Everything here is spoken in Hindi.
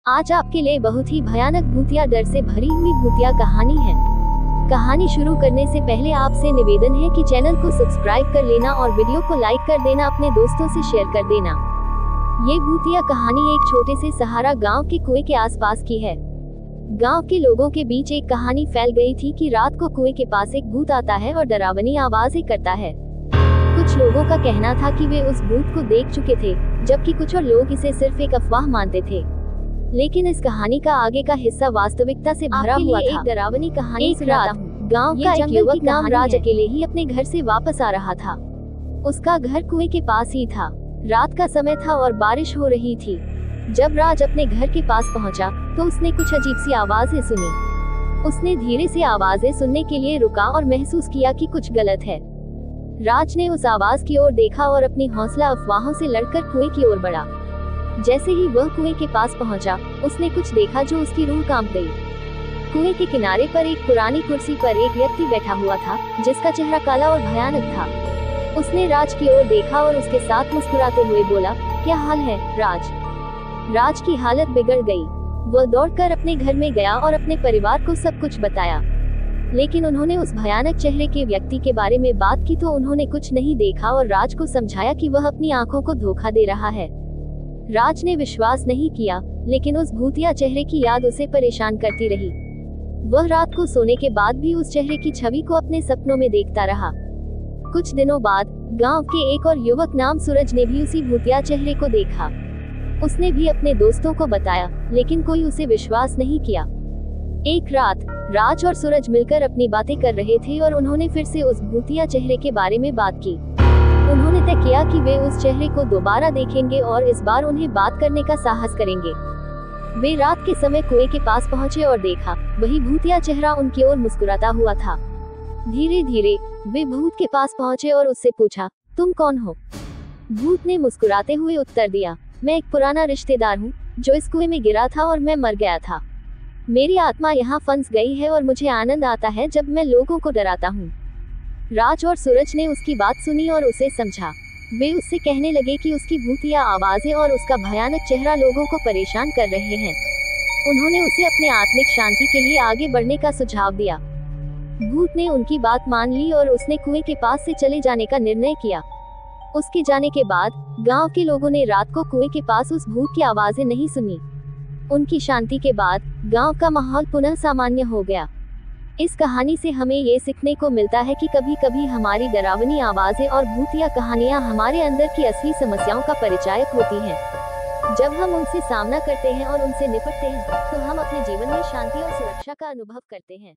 आज आपके लिए बहुत ही भयानक भूतिया डर से भरी हुई भूतिया कहानी है। कहानी शुरू करने से पहले आपसे निवेदन है कि चैनल को सब्सक्राइब कर लेना और वीडियो को लाइक कर देना, अपने दोस्तों से शेयर कर देना। ये भूतिया कहानी एक छोटे से सहारा गांव के कुएं के आसपास की है। गांव के लोगों के बीच एक कहानी फैल गई थी कि रात को कुएं के पास एक भूत आता है और डरावनी आवाजें करता है। कुछ लोगों का कहना था कि वे उस भूत को देख चुके थे, जबकि कुछ और लोग इसे सिर्फ एक अफवाह मानते थे। लेकिन इस कहानी का आगे का हिस्सा वास्तविकता से भरा हुआ था। एक डरावनी कहानी सुनाता हूँ। गांव का एक युवक नाम राज अकेले ही अपने घर से वापस आ रहा था। उसका घर कुएं के पास ही था। रात का समय था और बारिश हो रही थी। जब राज अपने घर के पास पहुंचा, तो उसने कुछ अजीब सी आवाजें सुनी। उसने धीरे से आवाजें सुनने के लिए रुका और महसूस किया कि कुछ गलत है। राज ने उस आवाज की ओर देखा और अपनी हौसला अफवाहों से लड़कर कुएं की ओर बढ़ा। जैसे ही वह कुएं के पास पहुंचा, उसने कुछ देखा जो उसकी रूह कांप गई। कुएं के किनारे पर एक पुरानी कुर्सी पर एक व्यक्ति बैठा हुआ था, जिसका चेहरा काला और भयानक था। उसने राज की ओर देखा और उसके साथ मुस्कुराते हुए बोला, क्या हाल है, राज? राज की हालत बिगड़ गई। वह दौड़कर अपने घर में गया और अपने परिवार को सब कुछ बताया। लेकिन उन्होंने उस भयानक चेहरे के व्यक्ति के बारे में बात की तो उन्होंने कुछ नहीं देखा और राज को समझाया कि वह अपनी आंखों को धोखा दे रहा है। राज ने विश्वास नहीं किया, लेकिन उस भूतिया चेहरे की याद उसे परेशान करती रही। वह रात को सोने के बाद भी उस चेहरे की छवि को अपने सपनों में देखता रहा। कुछ दिनों बाद गांव के एक और युवक नाम सूरज ने भी उसी भूतिया चेहरे को देखा। उसने भी अपने दोस्तों को बताया, लेकिन कोई उसे विश्वास नहीं किया। एक रात राज और सूरज मिलकर अपनी बातें कर रहे थे और उन्होंने फिर से उस भूतिया चेहरे के बारे में बात की। उन्होंने तय किया कि वे उस चेहरे को दोबारा देखेंगे और इस बार उन्हें बात करने का साहस करेंगे। वे रात के समय कुएं के पास पहुंचे और देखा, वही भूतिया चेहरा उनकी ओर मुस्कुराता हुआ था। धीरे धीरे वे भूत के पास पहुंचे और उससे पूछा, तुम कौन हो? भूत ने मुस्कुराते हुए उत्तर दिया, मैं एक पुराना रिश्तेदार हूँ, जो इस कुएं में गिरा था और मैं मर गया था। मेरी आत्मा यहाँ फंस गई है और मुझे आनंद आता है जब मैं लोगों को डराता हूँ। राज और सूरज ने उसकी बात सुनी और उसे समझा। वे उससे कहने लगे कि उसकी भूतिया आवाजें और उसका भयानक चेहरा लोगों को परेशान कर रहे हैं। उन्होंने उसे अपने आत्मिक शांति के लिए आगे बढ़ने का सुझाव दिया। भूत ने उनकी बात मान ली और उसने कुएं के पास से चले जाने का निर्णय किया। उसके जाने के बाद गांव के लोगों ने रात को कुएं के पास उस भूत की आवाजें नहीं सुनी। उनकी शांति के बाद गांव का माहौल पुनः सामान्य हो गया। इस कहानी से हमें ये सीखने को मिलता है कि कभी कभी हमारी डरावनी आवाजें और भूतिया कहानियां हमारे अंदर की असली समस्याओं का परिचायक होती हैं। जब हम उनसे सामना करते हैं और उनसे निपटते हैं, तो हम अपने जीवन में शांति और सुरक्षा का अनुभव करते हैं।